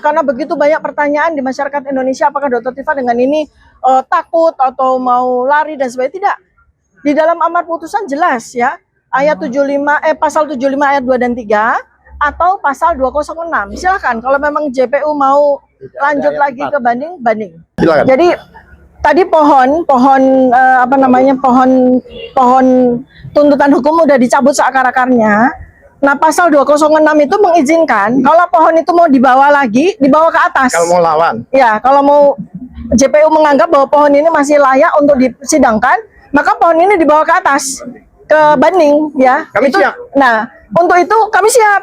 karena begitu banyak pertanyaan di masyarakat Indonesia, apakah Dr. Tifa dengan ini takut atau mau lari dan sebagainya. Tidak. Di dalam amar putusan jelas ya, ayat 75 pasal 75 ayat 2 dan 3 atau pasal 206. Silakan kalau memang JPU mau lanjut lagi ke banding. Silakan. Jadi tadi pohon tuntutan hukum udah dicabut seakar-akarnya. Nah, pasal 206 itu mengizinkan kalau pohon itu mau dibawa ke atas. Kalau mau lawan. Ya, kalau mau JPU menganggap bahwa pohon ini masih layak untuk disidangkan, maka pohon ini dibawa ke atas ke banding ya. Kami siap. Nah, untuk itu kami siap.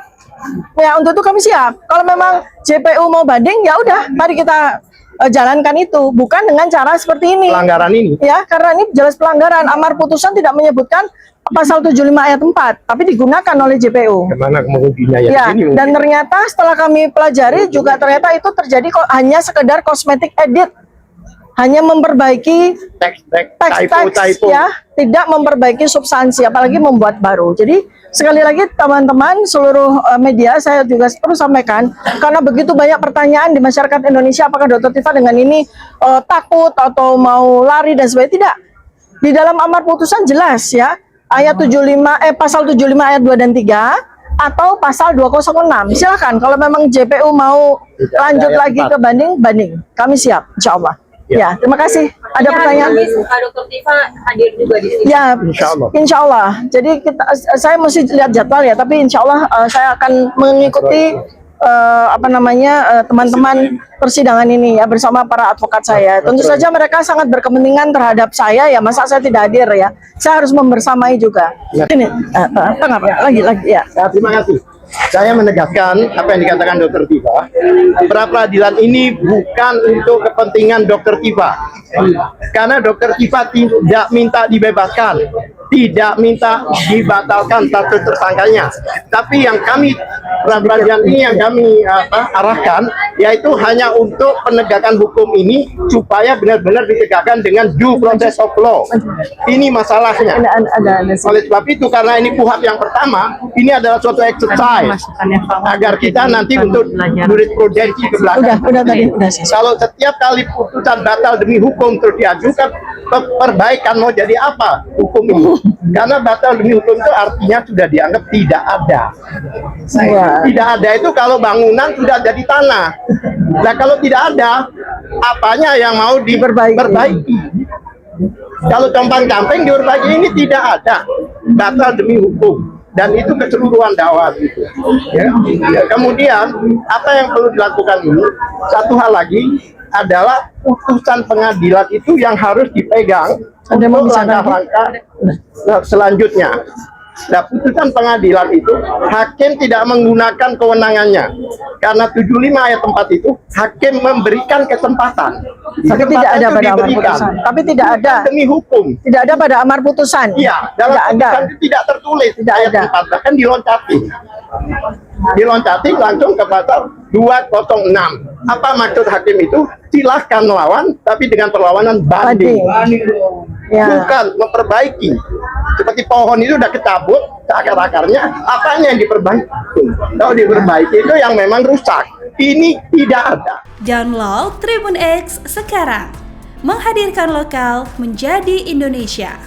Ya, untuk itu kami siap. Kalau memang JPU mau banding, ya udah, mari kita jalankan itu, bukan dengan cara seperti ini. Pelanggaran ini. Ya, karena ini jelas pelanggaran. Amar putusan tidak menyebutkan pasal 75 ayat 4, tapi digunakan oleh JPU. Kemana kemudiannya Ya, ini? dan ternyata setelah kami pelajari juga ternyata itu terjadi kok hanya sekedar cosmetic edit. Hanya memperbaiki teks ya, tidak memperbaiki substansi, apalagi membuat baru. Jadi sekali lagi teman-teman seluruh media, saya juga perlu sampaikan, karena begitu banyak pertanyaan di masyarakat Indonesia, apakah Dr. Tifa dengan ini takut atau mau lari dan sebagainya. Tidak. Di dalam amar putusan jelas ya, ayat 75 pasal 75 ayat 2 dan 3 atau pasal 206. Silakan kalau memang JPU mau lanjut lagi ke banding. Kami siap, insya Allah. Ya, terima kasih. Ada pertanyaan? Dr. Tifa hadir juga di sini. Ya, insya Allah. Jadi saya mesti lihat jadwal ya, tapi insya Allah saya akan mengikuti teman-teman persidangan ini ya bersama para advokat saya. Tentu saja mereka sangat berkepentingan terhadap saya ya, masa saya tidak hadir ya. Saya harus membersamai juga. Ini lagi ya. Terima kasih. Saya menegaskan apa yang dikatakan Dr. Tifa. Pra peradilan ini bukan untuk kepentingan Dr. Tifa. Karena Dr. Tifa tidak minta dibebaskan, tidak minta dibatalkan status tersangkanya. Tapi yang kami pra peradilan ini yang kami arahkan yaitu hanya untuk penegakan hukum ini supaya benar-benar ditegakkan dengan due process of law. Ini masalahnya. Oleh sebab itu, karena ini PUHAP yang pertama, ini adalah suatu exercise agar kita nanti untuk jurisprudensi ke belakang. Udah. Kalau setiap kali putusan batal demi hukum terus diajukan, perbaikan mau jadi apa hukum ini? Karena batal demi hukum itu artinya sudah dianggap tidak ada. Tidak ada itu kalau bangunan sudah jadi tanah. Nah, kalau tidak ada, apanya yang mau diperbaiki? Kalau compang-camping diperbaiki, ini tidak ada. Batal demi hukum. Dan itu keseluruhan dakwah gitu. Ya. Kemudian apa yang perlu dilakukan ini? Satu hal lagi adalah putusan pengadilan itu yang harus dipegang untuk langkah-langkah selanjutnya. Nah, putusan pengadilan itu hakim tidak menggunakan kewenangannya karena 75 ayat 4 itu hakim memberikan kesempatan. Tapi tidak ada pada amar putusan. Tapi tidak ada demi hukum. Tidak ada pada amar putusan. Iya, dalam putusan itu tidak tertulis. Tidak ayat ada. 4 bahkan diloncatin langsung ke pasal 206. Apa maksud hakim itu? Silahkan melawan, tapi dengan perlawanan banding. Ya. Bukan memperbaiki. Seperti pohon itu udah kecabut akar-akarnya, apanya yang diperbaiki? Kalau diperbaiki itu yang memang rusak. Ini tidak ada. Download Tribun X sekarang, menghadirkan lokal menjadi Indonesia.